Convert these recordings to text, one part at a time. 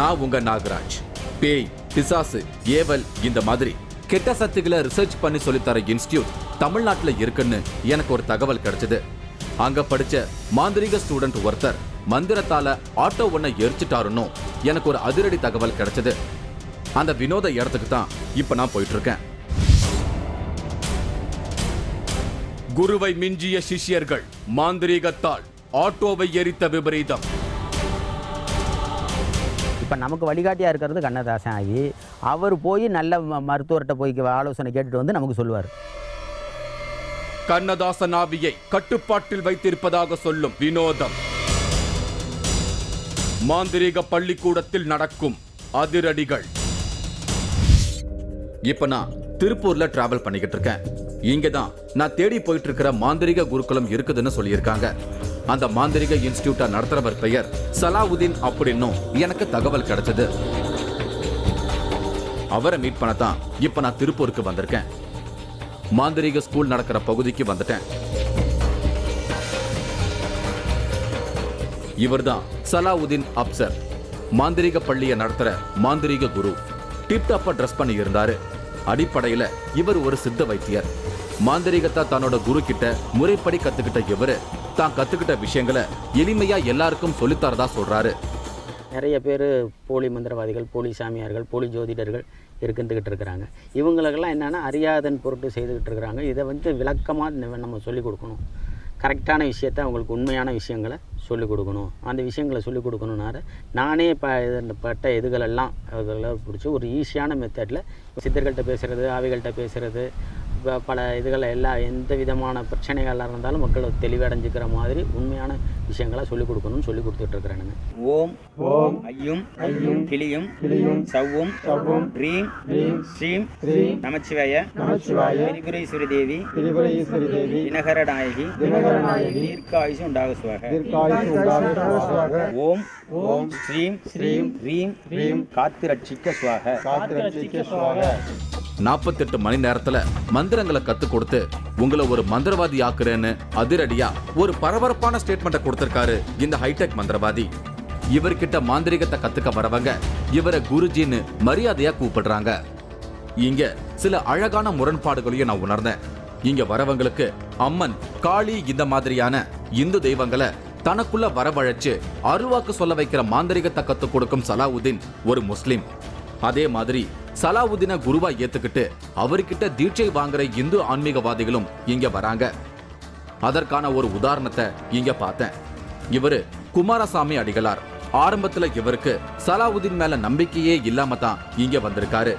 நான் உங்க நாகராஜ். பேய், பிசாசு, ஏவல் இந்த மாதிரி கெட்ட சக்திகளை ரிசர்ச் பண்ணி சொல்லித்தர இன்ஸ்டிடியூட் தமிழ்நாட்டுல இருக்குன்னு எனக்கு ஒரு தகவல் கிடைச்சது. அங்க படிச்ச மாந்திரிக ஸ்டூடெண்ட் ஒருத்தர் மந்திரத்தால ஆட்டோ ஒன்ன எரிச்சிட்டாருன்னு எனக்கு ஒரு அதிரடி தகவல் கிடைச்சது. அந்த வினோத இடத்துக்கு தான் இப்ப நான் போயிட்டு இருக்கேன். குருவை மிஞ்சிய சிஷ்யர்கள் மாந்திரீகத்தால் ஆட்டோவை எரித்த விபரீதம். இப்போ நமக்கு வழிகாட்டியாக இருக்கிறது கண்ணதாசன் ஆகி அவர் போய் நல்ல மருத்துவர்கிட்ட போய் ஆலோசனை கேட்டுட்டு வந்து நமக்கு சொல்லுவார். கண்ணதாசன் ஆவியை கட்டுப்பாட்டில் வைத்திருப்பதாக சொல்லும் வினோதம். மாந்திரீக பள்ளிக்கூடத்தில் நடக்கும் அதிரடிகள். இப்ப நான் திருப்பூர்ல டிராவல் பண்ணிக்கிட்டு இருக்கேன். இங்கதான் நான் தேடி போயிட்டு இருக்கிற மாந்திரிக குருகுலம் இருக்குதுன்னு சொல்லியிருக்காங்க. அந்த மாந்திரிக இன்ஸ்டிடியூட்டை நடத்துறவர் பெயர் சலாவுதீன் அப்படின்னும் எனக்கு தகவல் கிடைச்சது. அவரை மீட் பண்ணத்தான் இப்ப நான் திருப்பூருக்கு வந்திருக்கேன். மாந்திரிக ஸ்கூல் நடக்கிற பகுதிக்கு வந்துட்டேன். இவர்தான் சலாவுதீன் அப்சர், மாந்திரிக பள்ளியை நடத்துற மாந்திரிக குரு. டிப்டாப்பா ட்ரெஸ் பண்ணி இருந்தாரு. அடிப்படையில இவர் ஒரு சித்த வைத்தியர். மாந்திரிகத்தை தன்னோட குரு கிட்ட முறைப்படி கத்துக்கிட்ட இவரு தான் கத்துக்கிட்ட விஷயங்களை எளிமையா எல்லாருக்கும் சொல்லித்தரதா சொல்றாரு. நிறைய பேர் போலி மந்திரவாதிகள், போலி சாமியார்கள், போலி ஜோதிடர்கள் இருந்துக்கிட்டு இருக்கிறாங்க. இவங்களுக்கெல்லாம் என்னென்னா அறியாதன் பொருட்டு செய்துக்கிட்டு இருக்கிறாங்க. இதை விளக்கமாக நம்ம சொல்லிக் கொடுக்கணும். கரெக்டான விஷயத்தை அவங்களுக்கு உண்மையான விஷயங்களை சொல்லிக் கொடுக்கணும். அந்த விஷயங்களை சொல்லிக் கொடுக்கணுன்னாரு நானே பட்ட இதுகளெல்லாம் அதெல்லாம் பிடிச்சி ஒரு ஈஸியான மெத்தடில் சித்தர்கள்ட்ட பேசுகிறது, ஆவிகள்கிட்ட பேசுகிறது, பல இதுகளை எல்லாம் எந்த விதமான பிரச்சனைகளாக இருந்தாலும் மக்கள் தெளிவடைஞ்சிக்கிற மாதிரி உண்மையான விஷயங்களை சொல்லிக் கொடுக்கணும்னு சொல்லி கொடுத்துட்ருக்குறானுங்க. ஓம் ஓம் ஐயும் ஐயும் கிளியும் கிளியும் சவ்வும் சவ்வும் ரீம் ரீம் ஸ்ரீம் ஸ்ரீம் நமச்சிவாய நமச்சிவாய திரிபுரேஸ்வரி தேவி திரிபுரேஸ்வரி தேவி தினகர நாயகி தினகர நாயகி தீர்க்காயுசு உண்டாக சுவாக தீர்க்காயுசு உண்டாக சுவாக ஓம் ஓம் ஸ்ரீம் ஸ்ரீம் ரீம் ரீம் காத்து ரட்சிக்க சுவாக காத்து ரட்சிக்க சுவாக. 48 மணி நேரத்துல மந்திரங்களை கத்து கொடுத்து உங்களை ஒரு மந்திரவாதி ஆக்குறேன்னு அதிரடியா ஒரு பரபரப்பான ஸ்டேட்மெண்ட்டை கொடுத்திருக்காரு இந்த ஹைடெக் மந்திரவாதி. இவர்கிட்ட மாந்திரிகத்தை கத்துக்க வரவங்க இவரை குருஜின்னு மரியாதையா கூப்பிடுறாங்க. இங்க சில அழகான முரண்பாடுகளையும் நான் உணர்ந்தேன். இங்க வரவங்களுக்கு அம்மன், காளி இந்த மாதிரியான இந்து தெய்வங்களை தனக்குள்ள வரவழைச்சு அருள்வாக்கு சொல்ல வைக்கிற மாந்திரிகத்தை கத்து கொடுக்கும் சலாவுதீன் ஒரு முஸ்லிம். அதே மாதிரி சலாவுதீனை குருவா ஏத்துக்கிட்டு அவர்கிட்ட தீட்சை வாங்குற இந்து ஆன்மீகவாதிகளும் இங்க வராங்க. அதற்கான ஒரு உதாரணத்தை இங்க பார்த்தேன். இவரு குமாரசாமி அடிகளார். ஆரம்பத்துல இவருக்கு சலாவுதீன் மேல நம்பிக்கையே இல்லாம தான் இங்க வந்திருக்காரு.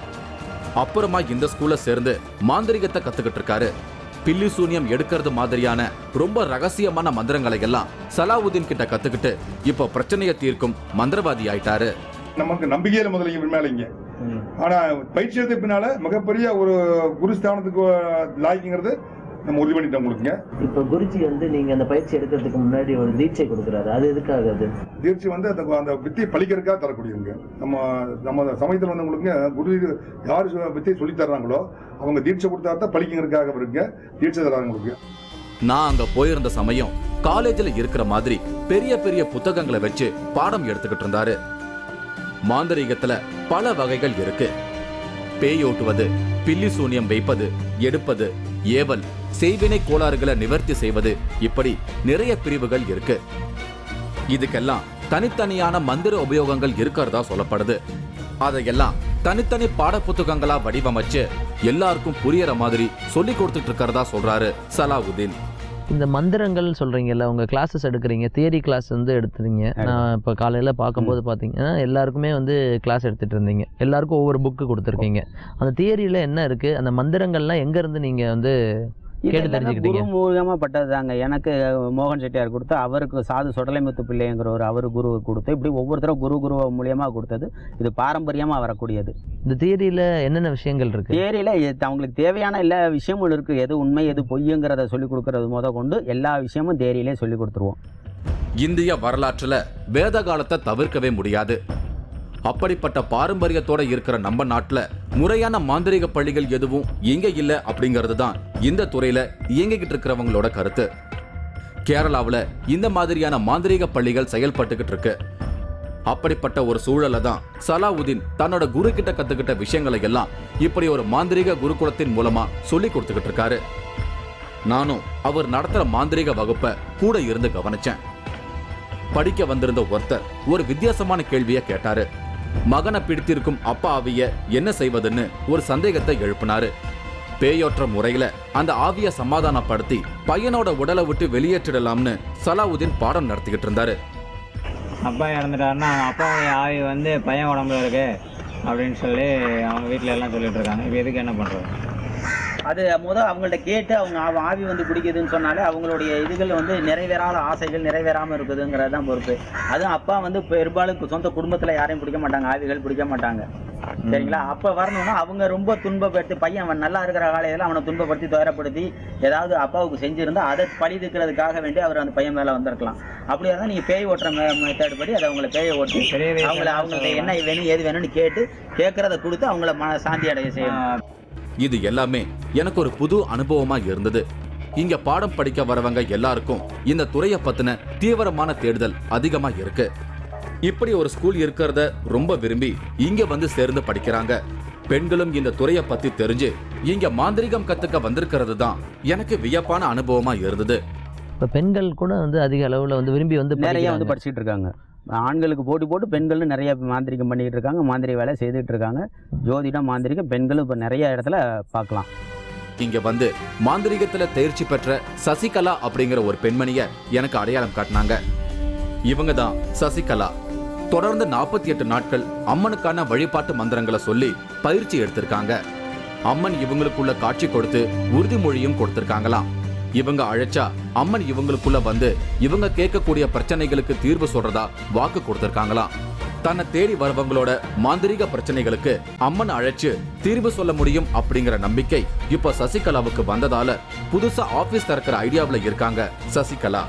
அப்புறமா இந்த ஸ்கூல்ல சேர்ந்து மாந்திரிகத்தை கத்துக்கிட்டு இருக்காரு. பில்லி சூனியம் எடுக்கிறது மாதிரியான ரொம்ப ரகசியமான மந்திரங்களை எல்லாம் சலாவுதீன் கிட்ட கத்துக்கிட்டு இப்போ பிரச்சனையை தீர்க்கும் மந்திரவாதி ஆயிட்டாரு. நமக்கு நம்பிக்கையில முதல்ல இவன் மேல இங்க, ஆனா பயிற்சி எடுத்த பின்னால மிகப்பெரிய ஒரு குருஸ்தானத்துக்கு லாய்க்குங்கிறது நம்ம உறுதி பண்ணிட்டோம் உங்களுக்குங்க. இப்ப குருஜி நீங்க அந்த பயிற்சி எடுக்கிறதுக்கு முன்னாடி ஒரு தீட்சை கொடுக்குறாரு, அது எதுக்காக? அது தீட்சை அந்த வித்தியை பழிக்கிறதுக்காக தரக்கூடியவங்க. நம்ம சமயத்தில் உங்களுக்கு குரு யாரு வித்தியை சொல்லி தர்றாங்களோ அவங்க தீட்சை கொடுத்தா தான் பழிக்கிறதுக்காக இருங்க தீட்சை தர்றாங்க உங்களுக்கு. நான் அங்க போயிருந்த சமயம் காலேஜ்ல இருக்கிற மாதிரி பெரிய பெரிய புத்தகங்களை வச்சு பாடம் எடுத்துக்கிட்டு இருந்தாரு. மாந்திரீகத்துல பல வகைகள் இருக்கு. பேயோட்டுவது, பில்லி சூனியம் வைப்பது, எடுப்பது, ஏவல், செய்வினை கோளாறுகளை நிவர்த்தி செய்வது, இப்படி நிறைய பிரிவுகள் இருக்கு. இதுக்கெல்லாம் தனித்தனியான மந்திர உபயோகங்கள் இருக்கிறதா சொல்லப்படுது. அதையெல்லாம் தனித்தனி பாட புத்தகங்களா வடிவமைச்சு எல்லாருக்கும் புரியற மாதிரி சொல்லி கொடுத்துட்டு இருக்கிறதா சொல்றாரு சலாவுதீன். இந்த மந்திரங்கள் சொல்கிறீங்கல்ல, உங்கள் கிளாஸஸ் எடுக்கிறீங்க, தியரி கிளாஸ் எடுத்துறீங்க. நான் இப்போ காலையில் பார்க்கும்போது பார்த்தீங்கன்னா எல்லாருக்குமே கிளாஸ் எடுத்துகிட்டு இருந்தீங்க, எல்லாருக்கும் ஒவ்வொரு புக்கு கொடுத்துருக்கீங்க. அந்த தியரியில் என்ன இருக்குது, அந்த மந்திரங்கள்லாம் எங்கேருந்து நீங்கள் கேட்டு தெரிஞ்சுக்கிட்டீங்க? குரு மூலமாக பட்டது தாங்க. எனக்கு மோகன் செட்டியார் கொடுத்து, அவருக்கு சாது சொடலைமுத்து பிள்ளைங்கிறவர் அவர் குரு கொடுத்து, இப்படி ஒவ்வொருத்தரும் குரு மூலியமாக கொடுத்தது. இது பாரம்பரியமாக வரக்கூடியது. இந்த தியரியில் என்னென்ன விஷயங்கள் இருக்குது? தியரியில் அவங்களுக்கு தேவையான எல்லா விஷயமும் இருக்குது. எது உண்மை எது பொய்யுங்கிறத சொல்லிக் கொடுக்கறது கொண்டு எல்லா விஷயமும் தியரியிலே சொல்லி கொடுத்துருவோம். இந்திய வரலாற்றுல வேத காலத்தை தவிர்க்கவே முடியாது. அப்படிப்பட்ட பாரம்பரியத்தோட இருக்கிற நம்ம நாட்டுல முறையான மாந்திரிக பள்ளிகள் எதுவும் இங்க இல்ல அப்படிங்கிறது தான் இந்த துறையில இயங்கிக்கிட்டு இருக்கிறவங்களோட கருத்து. கேரளாவுல இந்த மாதிரியான மாந்திரிக பள்ளிகள் செயல்பட்டுக்கிட்டு இருக்கு. அப்படிப்பட்ட ஒரு சூழல்ல தான் சலாவுதீன் தன்னோட குரு கிட்ட கத்துக்கிட்ட விஷயங்களை எல்லாம் இப்படி ஒரு மாந்திரீக குருகுலத்தின் மூலமா சொல்லி கொடுத்துக்கிட்டு இருக்காரு. நானும் அவர் நடத்துற மாந்திரீக வகுப்பை கூட இருந்து கவனிச்சேன். படிக்க வந்திருந்த ஒருத்தர் ஒரு வித்தியாசமான கேள்வியை கேட்டாரு. மகனை பிடித்திருக்கும் அப்பா ஆவிய என்ன செய்வதுன்னு ஒரு சந்தேகத்தை எழுப்பினாரு. பேயோற்ற முறையில அந்த ஆவிய சமாதானப்படுத்தி பையனோட உடலை விட்டு வெளியேற்றிடலாம்னு சலாவுதீன் பாடம் நடத்திக்கிட்டு இருந்தாரு. அப்பா இறந்துட்டாருன்னா அப்பாவுடைய ஆவி வந்து பையன் உடம்புல இருக்கு அப்படின்னு சொல்லி அவங்க வீட்டில் எல்லாம் சொல்லிட்டு இருக்காங்க. இப்போ எதுக்கு என்ன பண்ணுறது? அது அவங்கள்ட்ட கேட்டு அவங்க ஆவி வந்து பிடிக்குதுன்னு சொன்னாலே அவங்களுடைய இதுகள் வந்து நிறைவேறாத ஆசைகள் நிறைவேறாமல் இருக்குதுங்கிறது தான் பொறுப்பு. அதுவும் அப்பா வந்து பெரும்பாலும் சொந்த குடும்பத்தில் யாரையும் பிடிக்க மாட்டாங்க, ஆவிகள் பிடிக்க மாட்டாங்க. சரிங்களா? அப்போ வரணும்னா அவங்க ரொம்ப துன்பப்படுத்தி பையன் அவன் நல்லா இருக்கிற காலையில் அவனை துன்பப்படுத்தி துயரப்படுத்தி ஏதாவது அப்பாவுக்கு செஞ்சுருந்தா அதை பழி தீர்க்கிறதுக்காக வேண்டி அவர் அந்த பையன் மேலே வந்திருக்கலாம். அப்படியா தான் நீங்கள் பேய் ஓட்டுற மெத்தட் படி அதை அவங்கள பேயை ஓட்டி அவங்கள்ட்ட என்ன வேணும் ஏது வேணும்னு கேட்கறத கொடுத்து அவங்கள சாந்தி அடைய செய்யணும். இது எல்லாமே எனக்கு ஒரு புது அனுபவமா இருந்தது. இங்க பாடம் படிக்க வரவங்க எல்லாருக்கும் இந்த துறையை பத்தின தீவிரமான தேடுதல் அதிகமா இருக்கு. இப்படி ஒரு ஸ்கூல் இருக்கிறத ரொம்ப விரும்பி இங்க வந்து சேர்ந்து படிக்கிறாங்க. பெண்களும் இந்த துறையை பத்தி தெரிஞ்சு இங்க மாந்திரிகம் கத்துக்க வந்திருக்கிறது தான் எனக்கு வியப்பான அனுபவமா இருந்தது. இப்போ பெண்கள் கூட வந்து அதிக அளவில் வந்து விரும்பி வந்து நிறைய வந்து படிச்சுட்டு இருக்காங்க. ஆண்களுக்கு போட்டி போட்டு பெண்களும் நிறைய மாந்திரிகம் பண்ணிக்கிட்டு இருக்காங்க, மாந்திரிக வேலை செய்துட்டு இருக்காங்க. ஜோதிடம் மாந்திரிகம் பெண்களும் இப்போ நிறைய இடத்துல பார்க்கலாம். இங்க வந்து மாந்திரிகத்துல தேர்ச்சி பெற்ற சசிகலா அப்படிங்கிற ஒரு பெண்மணிய எனக்கு அடையாளம் காட்டினாங்க. இவங்க தான் சசிகலா. தொடர்ந்து 48 நாட்கள் அம்மனுக்கான வழிபாட்டு மந்திரங்களை சொல்லி பயிற்சி எடுத்திருக்காங்க. அம்மன் இவங்களுக்குள்ள காட்சி கொடுத்து உறுதிமொழியும் கொடுத்திருக்காங்களாம். இவங்க அழைச்சா அம்மன் இவங்களுக்குள்ள வந்து இவங்க கேட்கக்கூடிய பிரச்சனைகளுக்கு தீர்வு சொல்றதா வாக்கு கொடுத்திருக்காங்களாம். தன்னை தேடி வருவங்களோட மாந்திரிக பிரச்சனைகளுக்கு அம்மன் அழைச்சு தீர்வு சொல்ல முடியும் அப்படிங்கிற நம்பிக்கை இப்ப சசிகலாவுக்கு வந்ததால புதுசா ஆபீஸ் திறக்கிற ஐடியாவுல இருக்காங்க சசிகலா.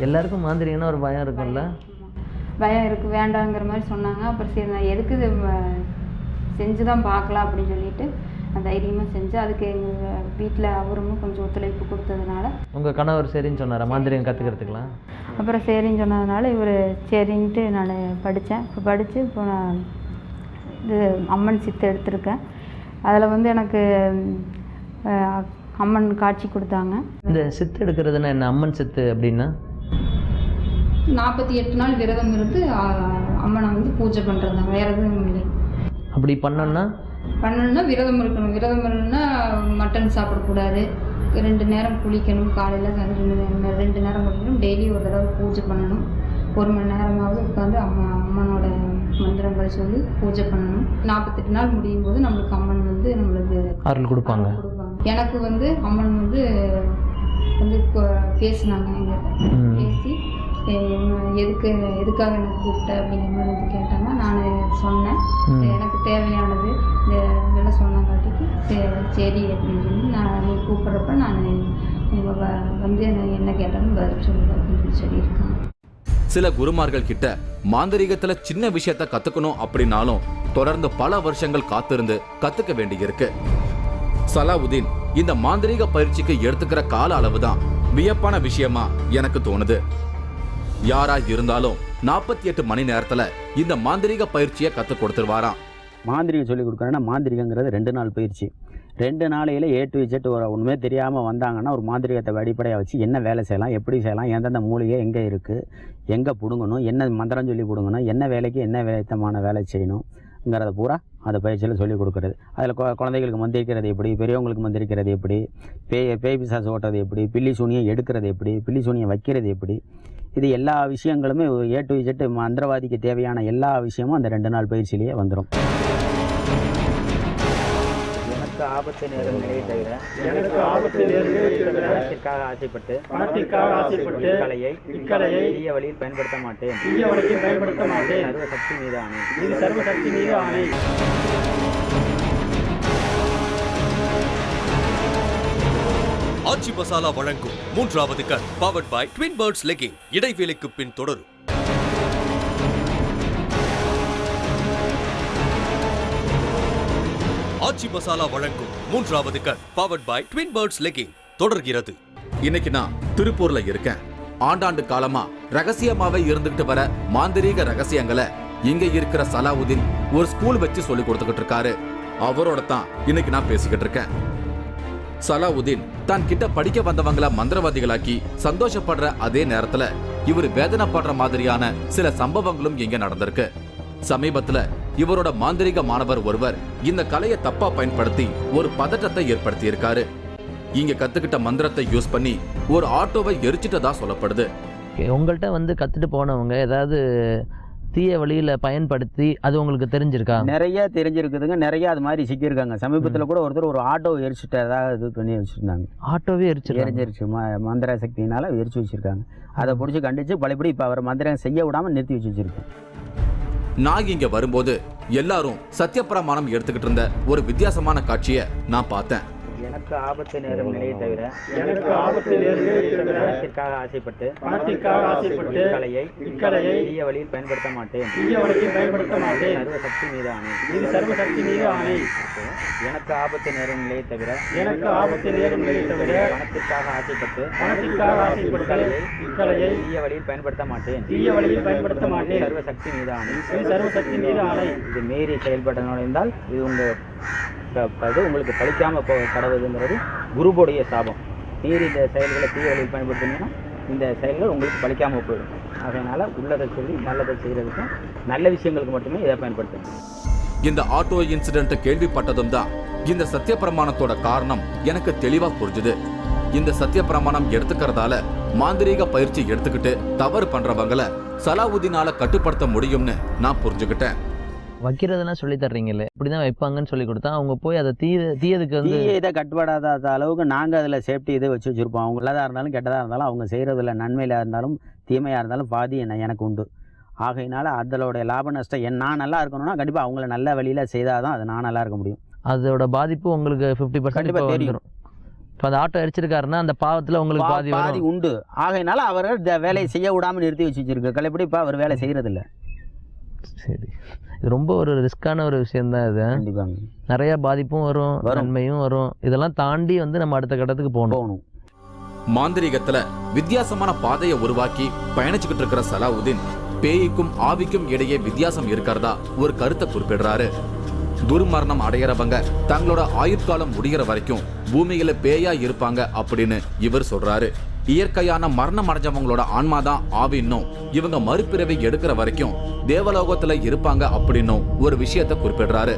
எல்லாருக்கும் மாந்திரிகம்னா ஒரு பயம் இருக்கும்ல? பயம் இருக்கு, வேண்டாங்கிற மாதிரி சொன்னாங்க. அப்புறம் சரி நான் எதுக்கு செஞ்சு தான் பார்க்கலாம் அப்படின்னு சொல்லிட்டு நான் தைரியமாக செஞ்சு அதுக்கு எங்கள் வீட்டில் அவரும் கொஞ்சம் ஒத்துழைப்பு கொடுத்ததுனால. உங்கள் கணவர் சரின்னு சொன்னாரா மாந்திரிகம் கற்றுக்கிறதுக்கலாம்? அப்புறம் சரின்னு சொன்னதுனால இவர் சரின்ட்டு நான் படித்தேன். இப்போ படித்து இப்போ நான் இது அம்மன் சித்து எடுத்திருக்கேன். அதில் வந்து எனக்கு அம்மன் காட்சி கொடுத்தாங்க. இந்த சித்து எடுக்கிறதுனா என்ன? அம்மன் சித்து அப்படின்னா 48 நாள் விரதம் இருந்து அம்மனை வந்து பூஜை பண்ணுறது தான், வேறு எதுவும் இல்லை. அப்படி பண்ணணும்னா விரதம் இருக்கணும். விரதம் இருக்கணும்னா மட்டன் சாப்பிடக்கூடாது, 2 நேரம் குளிக்கணும், காலையில் 2 நேரம் குளிக்கணும், டெய்லி ஒரு தடவை பூஜை பண்ணணும், 1 மணி நேரமாவது உட்காந்து அம்மனோட மந்திரங்கள் சொல்லி பூஜை பண்ணணும். 48 நாள் முடியும் போது நம்மளுக்கு அம்மன் வந்து நம்மளுக்கு அருள் கொடுப்பாங்க. எனக்கு வந்து அம்மன் வந்து பேசினாங்க. எங்கிட்ட பேசி எதுக்காக எனக்கு கூப்பிட்ட அப்படிங்கிற மாதிரி வந்து கேட்டாங்க. நான் சொன்னேன் எனக்கு தேவையானது இதெல்லாம் சொன்னங்காட்டிக்கு சரி அப்படின்னு சொல்லி நீ கூப்பிட்றப்ப நான் வந்து என்ன கேட்டாலும் பதில் சொல்லுவேன் அப்படின்னு சொல்லியிருக்காங்க. சில குருமார்கள் கிட்ட மாந்திரீகத்துல சின்ன விஷயத்த கத்துக்கணும் அப்படின்னாலும் தொடர்ந்து பல வருஷங்கள் காத்திருந்து கத்துக்க வேண்டியிருக்கு. சலாவுதீன் இந்த மாந்திரீக பயிற்சிக்கு எடுத்துக்கிற கால அளவுதான் வியப்பான விஷயமா எனக்கு தோணுது. யாரா இருந்தாலும் 48 மணி நேரத்துல இந்த மாந்திரீக பயிற்சியை கத்து கொடுத்துருவாராம். மாந்திரிகம் சொல்லி கொடுக்குறேன்னா மாந்திரிகங்கிறது 2 நாள் பயிற்சி. 2 நாளையில் A to Z ஒன்றுமே தெரியாமல் வந்தாங்கன்னா ஒரு மாந்திரிகத்தை அடிப்படையாக வச்சு என்ன வேலை செய்யலாம், எப்படி செய்யலாம், எந்தெந்த மூலிகை எங்கே இருக்குது, எங்கே பிடுங்கணும், என்ன மந்திரம் சொல்லி பிடுங்கணும், என்ன வேலைக்கு என்ன விதமான வேலை செய்யணுங்கிறத பூரா அந்த பயிற்சியில் சொல்லிக் கொடுக்குறது. அதில் குழந்தைகளுக்கு மந்திரிக்கிறது எப்படி, பெரியவங்களுக்கு மந்திரிக்கிறது எப்படி, பேய் பிசாசு ஓட்டுறது எப்படி, பில்லி சூனியம் எடுக்கிறது எப்படி, பில்லி சூனியம் வைக்கிறது எப்படி, இது எல்லா விஷயங்களுமே A to Z மந்திரவாதிக்கு தேவையான எல்லா விஷயமும் அந்த 2 நாள் பயிற்சியிலேயே வந்துடும். எனக்கு ஆபத்து நேரம் நிலையை தவிர பணத்திற்காக ஆசைப்பட்டு இக்கலையை தீய வழியில் பயன்படுத்த மாட்டேன். சர்வசக்தி மீது ஆணை. ஆச்சி மசாலா வழங்கும் 3வது கண் powered by twin birds legging. இடைவேளைக்கு பின் தொடரும். ஆச்சி மசாலா வழங்கும் 3வது கண் powered by twin birds legging தொடர்கிறது. இன்னைக்கு நான் திருப்பூர்ல இருக்கேன். ஆண்டாண்டு காலமா ரகசியமாவே இருந்துகிட்டு வர மாந்திரீக ரகசியங்களை இங்க இருக்கிற சலாவுதீன் ஒரு ஸ்கூல் வச்சு சொல்லி கொடுத்துக்கிட்டு இருக்காரு. அவரோட தான் இன்னைக்கு நான் பேசிக்கிட்டு இருக்கேன். சலாவுதீன் தான் கிட்ட படிக்க வந்தவங்கள மந்திரவாதிகளாக்கி சந்தோஷப்படுற அதே நேரத்துல இவர் வேதனைப்படுற மாதிரியான சில சம்பவங்களும் இங்க நடந்திருக்கு. சமீபத்துல இவரோட மாந்திரிக மாணவர் ஒருவர் இந்த கலையை தப்பா பயன்படுத்தி ஒரு பதட்டத்தை ஏற்படுத்தி இருக்காரு. இங்க கத்துக்கிட்ட மந்திரத்தை யூஸ் பண்ணி ஒரு ஆட்டோவை எரிச்சிட்டதா சொல்லப்படுது. உங்கள்கிட்ட வந்து கத்துட்டு போனவங்க ஏதாவது தீய வழியில பயன்படுத்தி அது உங்களுக்கு தெரிஞ்சிருக்கா? நிறைய தெரிஞ்சிருக்குதுங்க. நிறைய அது மாதிரி சிக்கியிருக்காங்க. சமீபத்தில் கூட ஒருத்தர் ஒரு ஆட்டோ எரிச்சுட்டு ஏதாவது இது பண்ணி வச்சுருந்தாங்க. ஆட்டோவே எரிஞ்சிருச்சு மந்திர சக்தியினால எரிச்சு வச்சுருக்காங்க. அதை பிடிச்சி கண்டிச்சு பழையபடி இப்போ அவர் மந்திரம் செய்ய விடாமல் நிறுத்தி வச்சுருக்கேன். நான் இங்க வரும்போது எல்லாரும் சத்தியப்பிரமாணம் எடுத்துக்கிட்டு இருந்த ஒரு வித்தியாசமான காட்சியை நான் பார்த்தேன். எனக்கு ஆபத்து நேரும் நிலையை தவிர ஆசைப்பட்டு இக்கலையை தீய வழியில் பயன்படுத்த மாட்டேன். சர்வசக்தி மீது ஆணை. எனக்கு ஆபத்து நேரும் நிலையை தவிர பணத்திற்காக ஆசைப்பட்டு இக்கலையை தீய வழியில் பயன்படுத்த மாட்டேன். சர்வசக்தி மீது ஆணை. இது மீறி செயல்பட நுழைந்தால் இது உங்களுக்கு பழிக்காம கடவுதுங்கிறது குருவுடைய சாபம். மீறி இந்த செயல்களை தீய வழியில் பயன்படுத்தினீங்கன்னா இந்த செயல்கள் உங்களுக்கு பழிக்காமல் போயிடும். அதனால் உள்ளதை சொல்லி நல்லதை செய்கிறதுக்கும் நல்ல விஷயங்களுக்கு மட்டுமே இதை பயன்படுத்தணும். இந்த ஆட்டோ இன்சிடென்ட் கேள்விப்பட்டதும் தான் இந்த சத்தியப்பிரமாணத்தோட காரணம் எனக்கு தெளிவா புரிஞ்சுது. இந்த சத்தியப்பிரமாணம் எடுத்துக்கிறதால மாந்திரீக பயிற்சி எடுத்துக்கிட்டு தவறு பண்றவங்களை சலாவுதீனால கட்டுப்படுத்த முடியும்னு நான் புரிஞ்சுக்கிட்டேன். வைக்கிறதெல்லாம் சொல்லி தர்றீங்களே, இப்படிதான் வைப்பாங்கன்னு சொல்லி கொடுத்தா அவங்க போய் அதை தீயதுக்கு வந்து இதை கட்டுப்படாத அளவுக்கு நாங்கள் அதில் சேஃப்டி இதை வச்சு வச்சுருப்போம். அவங்க நல்லதாக இருந்தாலும் கெட்டதாக இருந்தாலும் அவங்க செய்கிறதில்ல. நன்மையாக இருந்தாலும் தீமையாக இருந்தாலும் பாதி எனக்கு உண்டு. ஆகையினால அதோடைய லாப நஷ்டம் நான் நல்லா இருக்கணும்னா கண்டிப்பாக அவங்கள நல்ல வழியில் செய்தால் தான் அது நான் நல்லா இருக்க முடியும். அதோட பாதிப்பு உங்களுக்கு 50% தெரியும். இப்போ அந்த ஆட்டோ எரிச்சிருக்காருன்னா அந்த பாவத்தில் உங்களுக்கு பாதி உண்டு. ஆகையினால அவர்கள் இந்த வேலையை செய்ய விடாமல் நிறுத்தி வச்சுருக்கு. கலைப்படி இப்போ அவர் வேலை செய்கிறதில்ல. சரி, இது ரொம்ப ஒரு ரிஸ்கான ஒரு விஷயம்தான். இது கண்டிப்பாங்க நிறைய பாதிப்பும் வரும், நன்மையும் வரும். இதெல்லாம் தாண்டி வந்து நம்ம அடுத்த கட்டத்துக்கு போகணும். மாந்திரீகத்துல வித்தியாசமான பாதையை உருவாக்கி பயணிச்சுக்கிட்டு இருக்கிற சலாவுதீன் பேய்க்கும் ஆவிக்கும் இடையே வித்தியாசம் இருக்கிறதா ஒரு கருத்தை குறிப்பிடுறாரு. துர்மரணம் அடையறவங்க தங்களோட ஆயுட்காலம் முடிகிற வரைக்கும் பூமியில பேயா இருப்பாங்க அப்படின்னு இவர் சொல்றாரு. இயற்கையான மரணம் அடைஞ்சவங்களோட ஆன்மாதான் ஆவின்னும் இவங்க மறுபிறவை எடுக்கிற வரைக்கும் தேவலோகத்துல இருப்பாங்க அப்படின்னும் ஒரு விஷயத்தை குறிப்பிடுறாரு.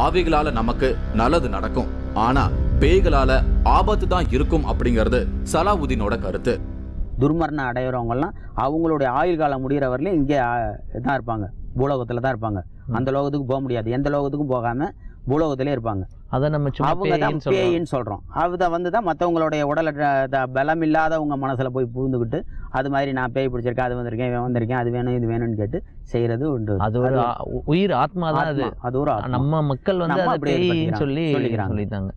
ஆவிகளால நமக்கு நல்லது நடக்கும், ஆனா பேய்களால ஆபத்து தான் இருக்கும் அப்படிங்கிறது சலாவுதீனோட கருத்து. துர்மரணம் அடையிறவங்கலாம் அவங்களுடைய ஆயுள் காலம் முடிகிற வரலையும் இங்கே தான் இருப்பாங்க, பூலோகத்தில் தான் இருப்பாங்க. அந்த லோகத்துக்கு போக முடியாது. எந்த லோகத்துக்கும் போகாம பூலோகத்திலே இருப்பாங்க. அதை நம்ம அவங்க தான் பேயின்னு சொல்கிறோம். அதை வந்து தான் மற்றவங்களுடைய உடலை பலம் இல்லாதவங்க மனசில் போய் பூந்துக்கிட்டு அது மாதிரி நான் பேய் பிடிச்சிருக்கேன், அது வந்திருக்கேன், இவன் வந்திருக்கேன், அது வேணும் இது வேணும்னு கேட்டு செய்கிறது உண்டு. அது ஒரு உயிர் ஆத்மா தான். அது ஒரு நம்ம மக்கள் வந்து அதை பேயின்னு சொல்லிக்கிறாங்க.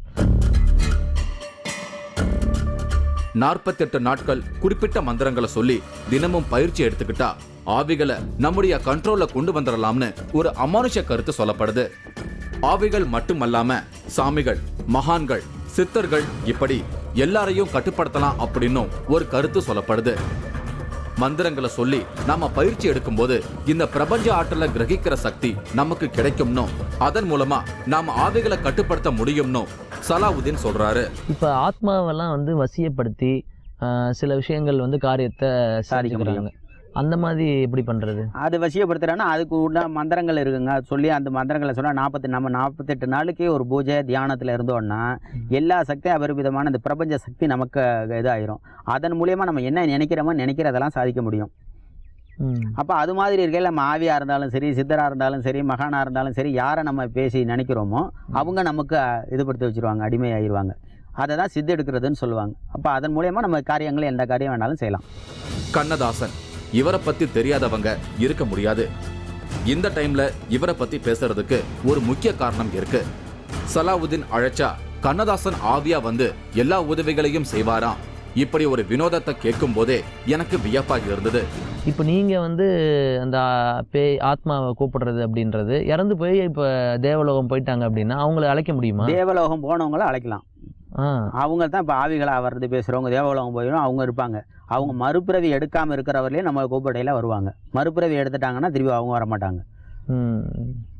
48 நாட்கள் குறிப்பிட்ட மந்திரங்களை சொல்லி தினமும் பயிற்சி எடுத்துக்கிட்டா ஆவிகளை நம்முடைய கண்ட்ரோல்ல கொண்டு வந்துடலாம்னு ஒரு அமானுஷ கருத்து சொல்லப்படுது. ஆவிகள் மட்டுமல்லாம சாமிகள், மகான்கள், சித்தர்கள் இப்படி எல்லாரையும் கட்டுப்படுத்தலாம் அப்படின்னும் ஒரு கருத்து சொல்லப்படுது. மந்திரங்களை சொல்லி நாம பயிற்சி எடுக்கும்போது இந்த பிரபஞ்ச ஆற்றலை கிரகிக்கிற சக்தி நமக்கு கிடைக்கும்னும் அதன் மூலமா நாம ஆவிகளை கட்டுப்படுத்த முடியும்னும் சலாவுதீன் சொல்றாரு. இப்ப ஆத்மாவெல்லாம் வந்து வசியப்படுத்தி சில விஷயங்கள் வந்து காரியத்தை சாதிக்க முடியும். அந்த மாதிரி எப்படி பண்ணுறது? அது வசியப்படுத்துகிறேன்னா அதுக்கு உள்ள மந்திரங்கள் இருக்குங்க. சொல்லி அந்த மந்திரங்களை சொன்னால் 48 நாளுக்கே ஒரு பூஜை தியானத்தில் இருந்தோன்னா எல்லா சக்தியும் அபரிவிதமான இந்த பிரபஞ்ச சக்தி நமக்கு இதாயிரும். அதன் மூலியமாக நம்ம என்ன நினைக்கிறதெல்லாம் சாதிக்க முடியும். அப்போ அது மாதிரி இருக்கையில் நம்ம ஆவியாக இருந்தாலும் சரி, சித்தராக இருந்தாலும் சரி, மகானாக இருந்தாலும் சரி, யாரை நம்ம பேசி நினைக்கிறோமோ அவங்க நமக்கு இதுபடுத்தி வச்சுருவாங்க, அடிமையாகிடுவாங்க. அதை தான் சித்து எடுக்கிறதுன்னு சொல்லுவாங்க. அப்போ அதன் மூலியமாக நம்ம காரியங்களை எந்த காரியம் வேணாலும் செய்யலாம். கண்ணதாசன் இவரை பத்தி தெரியாதவங்க இருக்க முடியாது. இந்த டைம்ல இவரை பத்தி பேசுறதுக்கு ஒரு முக்கிய காரணம் இருக்கு. சலாவுதீன் அழைச்சா கண்ணதாசன் ஆவியா வந்து எல்லா உதவிகளையும் செய்வாராம். இப்படி ஒரு வினோதத்தை கேட்கும் போதே எனக்கு வியப்பாக இருந்தது. இப்போ நீங்க வந்து அந்த பேய் ஆத்மாவை கூப்பிடுறது அப்படின்றது இறந்து போய் இப்போ தேவலோகம் போயிட்டாங்க அப்படின்னா அவங்களை அழைக்க முடியுமா? தேவலோகம் போனவங்கள அழைக்கலாம். அவங்க தான் இப்போ ஆவிகளாக வர்றது பேசுகிறவங்க தேவலோகம் போயிடும் அவங்க இருப்பாங்க. அவங்க மறுபிறவி எடுக்காமல் இருக்கிறவர்களே நம்ம கூப்பிடையில் வருவாங்க. மறுபிறவி எடுத்துட்டாங்கன்னா திரும்பி அவங்க வரமாட்டாங்க.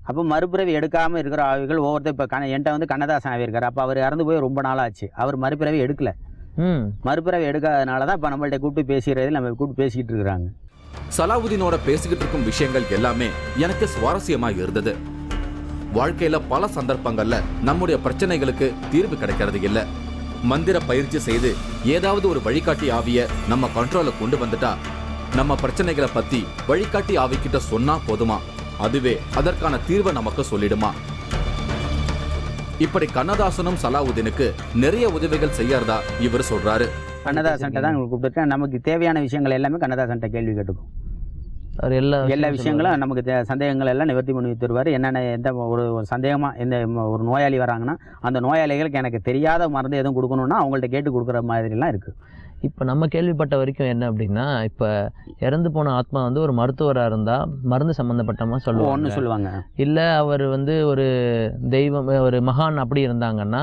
அப்போ மறுபிறவி எடுக்காமல் இருக்கிற ஆவிகள் ஒவ்வொருத்தர் இப்போ என்கிட்ட வந்து கண்ணதாசன் ஆவி இருக்கார். அப்போ அவர் இறந்து போய் ரொம்ப நாளாச்சு. அவர் மறுபிறவி எடுக்கல. மறுபிறவி எடுக்காதனால தான் இப்போ நம்மள்ட்ட கூப்பிட்டு பேசுகிறதில் நம்ம கூப்பிட்டு பேசிக்கிட்டு இருக்கிறாங்க. சலாவுதீனோட பேசிக்கிட்டு இருக்கும் விஷயங்கள் எல்லாமே எனக்கு சுவாரஸ்யமா இருந்தது. வாழ்க்கையில பல சந்தர்ப்பங்கள்ல நம்முடைய பிரச்சனைகளுக்கு தீர்வு கிடைக்கிறது இல்ல. மந்திர பயிற்சி செய்து ஏதாவது ஒரு வழிகாட்டி ஆவிய நம்ம கண்ட்ரோல கொண்டு வந்துட்டா நம்ம பிரச்சனைகளை பத்தி வழிகாட்டி ஆவிக்கிட்ட சொன்னா போதுமா, அதுவே அதற்கான தீர்வை நமக்கு சொல்லிடுமா? இப்படி கண்ணதாசனும் சலாவுதீனுக்கு நிறைய உதவிகள் செய்யறதா இவர் சொல்றாரு. கண்ணதாசன்ட்ட தான் கூப்பிட்டுருக்கேன். நமக்கு தேவையான விஷயங்கள் எல்லாமே கண்ணதாசன்ட்ட கேள்வி கேட்டுக்கும். எல்லா விஷயங்களும் நமக்கு சந்தேகங்கள் எல்லாம் நிவர்த்தி பண்ணி தருவார். என்னென்ன எந்த ஒரு சந்தேகமாக எந்த ஒரு நோயாளி வராங்கன்னா அந்த நோயாளிகளுக்கு எனக்கு தெரியாத மருந்து எதுவும் கொடுக்கணுன்னா அவங்கள்ட்ட கேட்டு கொடுக்குற மாதிரிலாம் இருக்குது. இப்போ நம்ம கேள்விப்பட்ட வரைக்கும் என்ன அப்படின்னா, இப்போ இறந்து போன ஆத்மா வந்து ஒரு மருத்துவராக இருந்தால் மருந்து சம்மந்தப்பட்டமாக சொல்லுவாங்க. இல்லை அவர் வந்து ஒரு தெய்வம் ஒரு மகான் அப்படி இருந்தாங்கன்னா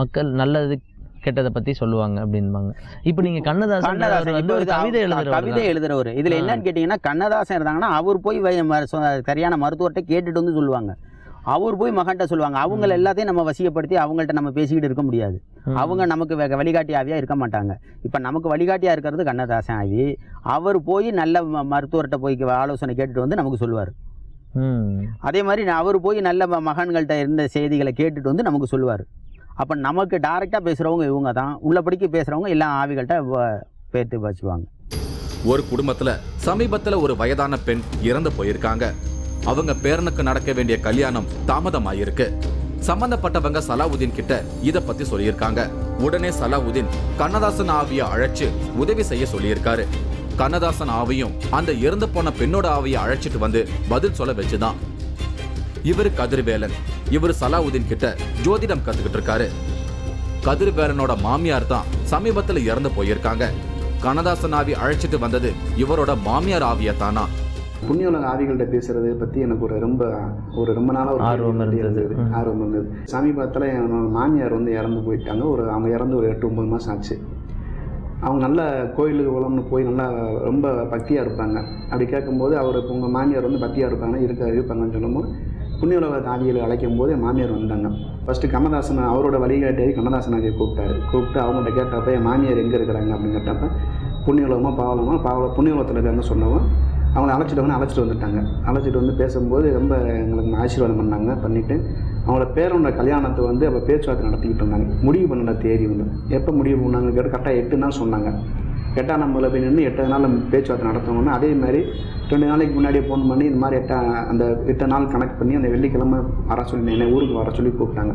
மக்கள் நல்லது கெட்டதை பற்றி சொல்லுவாங்க அப்படின்பாங்க. இப்போ நீங்கள் கண்ணதாசன் கவிதை எழுதுறவர் இதில் என்னன்னு கேட்டிங்கன்னா, கண்ணதாசன் இருந்தாங்கன்னா அவர் போய் சரியான மருத்துவர்கிட்ட கேட்டுட்டு வந்து சொல்லுவாங்க. அவர் போய் மகன்கிட்ட சொல்லுவாங்க. அவங்க எல்லாத்தையும் நம்ம வசியப்படுத்தி அவங்கள்ட்ட நம்ம பேசிக்கிட்டு இருக்க முடியாது. அவங்க நமக்கு வழிகாட்டி ஆவியாக இருக்க மாட்டாங்க. இப்போ நமக்கு வழிகாட்டியாக இருக்கிறது கண்ணதாசன் ஆவி. அவர் போய் நல்ல மருத்துவர்கிட்ட போய் ஆலோசனை கேட்டுட்டு வந்து நமக்கு சொல்லுவார். அதே மாதிரி அவர் போய் நல்ல மகான்கள்கிட்ட இருந்த செய்திகளை கேட்டுட்டு வந்து நமக்கு சொல்லுவார். அப்போ நமக்கு டைரெக்டாக பேசுகிறவங்க இவங்க தான். உள்ளபடிக்கு பேசுகிறவங்க எல்லாம் ஆவிகள்கிட்ட பேர்த்து வச்சுக்குவாங்க. ஒரு குடும்பத்துல சமீபத்துல ஒரு வயதான பெண் இறந்து போயிருக்காங்க. அவங்க பேரனுக்கு நடக்க வேண்டிய கல்யாணம் தாமதமாயிருக்கு. சம்பந்தப்பட்டவங்க சலாவுதீன் கிட்ட இத பத்தி சொல்லியிருக்காங்க. உடனே சலாவுதீன் கண்ணதாசன் ஆவிய அழைச்சு உதவி செய்ய சொல்லியிருக்காரு. கண்ணதாசன் ஆவியும் அந்த இறந்து போன பெண்ணோட ஆவிய அழைச்சிட்டு வந்து பதில் சொல்ல வச்சுதான். இவரு கதிர்வேலன். இவர் சலாவுதீன் கிட்ட ஜோதிடம் கத்துக்கிட்டு இருக்காரு. கதிர்வேலனோட மாமியார் தான் சமீபத்துல இறந்து போயிருக்காங்க. கண்ணதாசன் ஆவி அழைச்சிட்டு வந்தது இவரோட மாமியார் ஆவியத்தானா? புண்ணியோலக ஆவிகள்கிட்ட பேசுறது பற்றி எனக்கு ஒரு ரொம்ப நாளாக ஒரு ஆர்வம் இருந்தது. சமீபத்தில் என்னோட மாமியார் வந்து இறந்து போயிட்டாங்க. அவங்க இறந்து ஒரு 8-9 மாதம் ஆச்சு. அவங்க நல்ல கோயிலுக்கு உலகம்னு போய் நல்லா ரொம்ப பக்தியாக இருப்பாங்க. அப்படி கேட்கும்போது உங்கள் மாமியார் வந்து பக்தியாக இருப்பாங்கன்னு சொல்லும்போது புண்ணியோலக ஆவிகளை அழைக்கும் போது என் மாமியார் வந்தாங்க. ஃபஸ்ட்டு கண்ணதாசன் அவரோட வழிகாட்டியை கண்ணதாசன் ஆவியை கூப்பிட்டு அவங்கள்ட்ட கேட்டப்போ என் மாமியார் எங்கே இருக்கிறாங்க அப்படின்னு கேட்டப்போ புண்ணியோலகமாக புண்ணியோலகத்தில் இருக்காங்கன்னு சொன்னவங்க அவங்கள அழைச்சிட்டு வந்துட்டாங்க. அழைச்சிட்டு வந்து பேசும்போது ரொம்ப எங்களுக்கு ஆசீர்வாதம் பண்ணிவிட்டு அவங்களோட பேரோட கல்யாணத்தை வந்து அப்போ பேச்சுவார்த்தை நடத்திக்கிட்டு இருந்தாங்க. முடிவு பண்ண தேதி வந்து எப்போ முடிவு பண்ணாங்கன்னு கேட்டு கரெக்டாக 8 நாள் சொன்னாங்க. 8ஆம் நம்பரில் போய் நின்று 8 நாள் பேச்சுவார்த்தை நடத்தணும்னா அதே மாதிரி 2 நாளைக்கு முன்னாடியே ஃபோன் பண்ணி இந்த மாதிரி 8 நாள் கனெக்ட் பண்ணி அந்த வெள்ளிக்கிழமை வர சொல்லி என்னை ஊருக்கு வர சொல்லி கூப்பிட்டாங்க.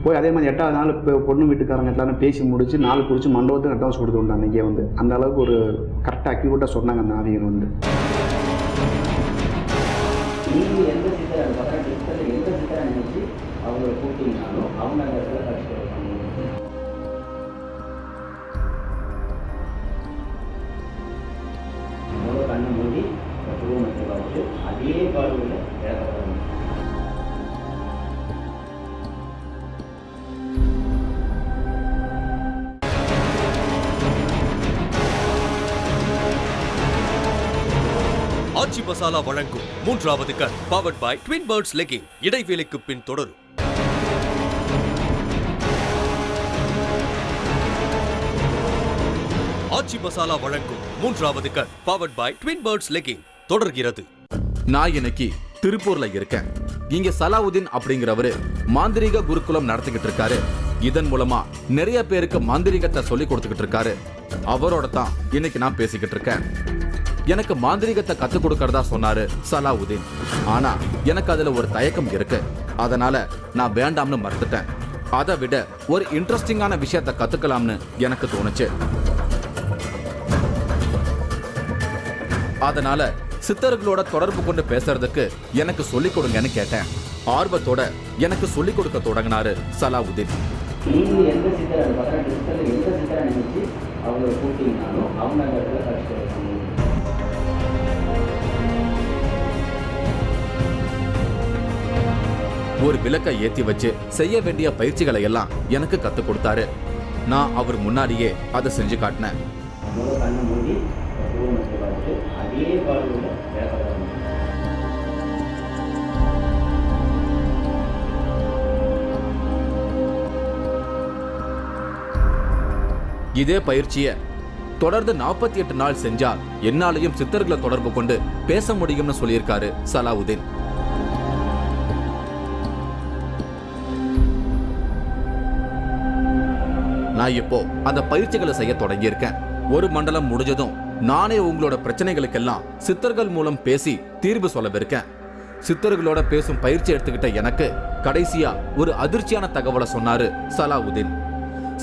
போய் அதே மாதிரி 8ஆவது நாள் இப்போ பொண்ணு வீட்டுக்காரங்க எல்லாரும் பேசி முடிச்சு நாள் குறித்து மண்டபத்துக்கு அட்வான்ஸ் கொடுத்து விட்டாங்க. இங்கே வந்து அந்த அளவுக்கு ஒரு கரெக்டாக அக்யூரேட்டாக சொன்னாங்க அந்த ஆவியர் வந்து. நீங்கள் எந்த சித்தரை நினைச்சு அவங்களை கூப்பிட்டீங்கனாலும் அவங்க அந்த இடத்துல கட்சி கண்ணை மூடி பூமத்தை பார்த்து அதே பார்வையில் இழக்கப்படாது. ஆச்சி மசாலா வழங்கும் 3வது கண் powered by twin birds legging. இடைவேளைக்கு பின் தொடரும். ஆச்சி மசாலா வழங்கும் 3வது கண் powered by twin birds legging தொடர்கிறது. நான் இன்னைக்கு திருப்பூர்ல இருக்கேன். இங்க சலாவுதீன் அப்படிங்கிறவரு மாந்திரீக குருகுலம் நடத்திக்கிட்டு இருக்காரு. இதன் மூலமா நிறைய பேருக்கு மாந்திரீகத்தை சொல்லி கொடுத்துக்கிட்டு இருக்காரு. அவரோட தான் இன்னைக்கு நான் பேசிக்கிட்டு இருக்கேன். எனக்கு மாந்திரீகத்தை கத்துக் கொடுக்கறதா சொன்னாரு சலாவுதீன். ஆனா எனக்கு அதுல ஒரு தயக்கம் இருக்கு. அதனால நான் வேண்டாம்னு மறுத்துட்டேன். அதை விட ஒரு இன்ட்ரெஸ்டிங்கான விஷயத்தை கத்துக்கலாம்னு எனக்கு தோணுச்சு. அதனால சித்தர்களோட தொடர்பு கொண்டு பேசுறதுக்கு எனக்கு சொல்லிக் கொடுங்கன்னு கேட்டேன். ஆர்வத்தோட எனக்கு சொல்லிக் கொடுக்க தொடங்கினாரு சலாவுதீன். நீங்கள் எந்த சித்தரை நினைச்சு அவங்களை கூப்பிட்டீங்கனாலும் அவங்க அந்த இடத்துல கட்சி ஒரு விளக்கை ஏத்தி வச்சு செய்ய வேண்டிய பயிற்சிகளை எல்லாம் எனக்கு கத்துக் கொடுத்தாரு. நான் அவர் முன்னாடியே அதை செஞ்சு காட்டினேன். கண்ணை மூடி பூர்ணத்தை பார்த்துட்டு அதே பாடல இதே பயிற்சியை தொடர்ந்து 48 நாள் செஞ்சா என்னாலையும் சித்தர்களை தொடர்பு கொண்டு பேச முடியும்னு சொல்லியிருக்காரு சலாவுதீன். நான் இப்போ அந்த பயிற்சிகளை செய்ய தொடங்கியிருக்கேன். ஒரு மண்டலம் முடிஞ்சதும் நானே உங்களோட பிரச்சனைகளுக்கெல்லாம் சித்தர்கள் மூலம் பேசி தீர்வு சொல்லவிருக்கேன். சித்தர்களோட பேசும் பயிற்சி எடுத்துக்கிட்ட எனக்கு கடைசியா ஒரு அதிர்ச்சியான தகவலை சொன்னாரு சலாவுதீன்.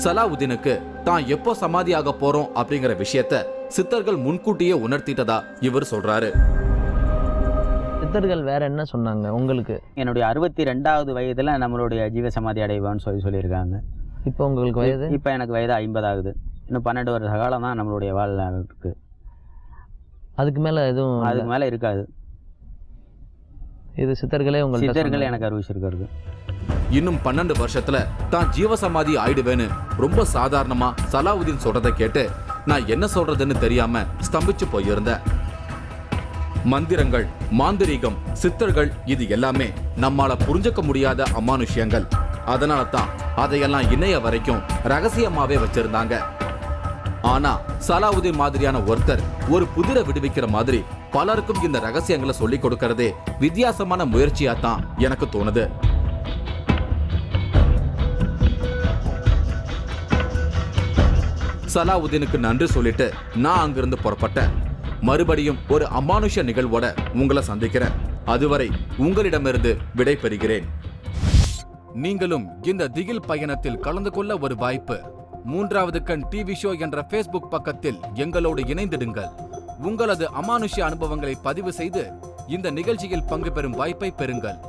சலாவுதீனுக்கு தான் எப்போ சமாதியாக போறோம் அப்படிங்கிற விஷயத்த சித்தர்கள் முன்கூட்டியே உணர்த்திட்டதா இவர் சொல்றாரு. சித்தர்கள் வேற என்ன சொன்னாங்க உங்களுக்கு? என்னுடைய 62வது வயதுல நம்மளுடைய ஜீவசமாதி அடைவான்னு சொல்லியிருக்காங்க. இப்போ உங்களுக்கு வயது? இப்போ எனக்கு வயது 50 ஆகுது. இன்னும் 12 வருஷ காலம் தான் நம்மளுடைய வாழ்நாள் இருக்கு. அதுக்கு மேல எதுவும் அதுக்கு மேல இருக்காது. இது சித்தர்களே உங்களுக்கு சித்தர்கள் எனக்கு அறிவிச்சிருக்கிறது. இன்னும் 12 வருஷத்துல தான் ஜீவசமாதி ஆயிடுவேன்னு ரொம்ப சாதாரணமா சலாவுதீன் சொல்றதை கேட்டு நான் என்ன சொல்றதுன்னு தெரியாம ஸ்தம்பிச்சு போயிருந்தேன். மந்திரங்கள், மாந்திரீகம், சித்தர்கள் இது எல்லாமே நம்மால புரிஞ்சுக்க முடியாத அமானுஷ்யங்கள். அதனால தான் அதையெல்லாம் இன்னைய வரைக்கும் ரகசியமாவே வச்சிருந்தாங்க. ஆனா சலாவுதீன் மாதிரியான ஒருத்தர் ஒரு புதிரை விடுவிக்கிற மாதிரி பலருக்கும் இந்த ரகசியங்களை சொல்லிக் கொடுக்கறதே வித்தியாசமான முயற்சியா தான் எனக்கு தோணுது. சலாவுதீனுக்கு நன்றி சொல்லிட்டு நான் அங்கிருந்து புறப்பட்டேன். மறுபடியும் ஒரு அமானுஷ நிகழ்வோட உங்களை சந்திக்கிறேன். அதுவரை உங்களிடமிருந்து விடை பெறுகிறேன். நீங்களும் இந்த திகில் பயணத்தில் கலந்து கொள்ள ஒரு வாய்ப்பு. 3வது கண் டிவி ஷோ என்ற ஃபேஸ்புக் பக்கத்தில் எங்களோடு இணைந்திடுங்கள். உங்களது அமானுஷ்ய அனுபவங்களை பதிவு செய்து இந்த நிகழ்ச்சியில் பங்கு பெறும் வாய்ப்பை பெறுங்கள்.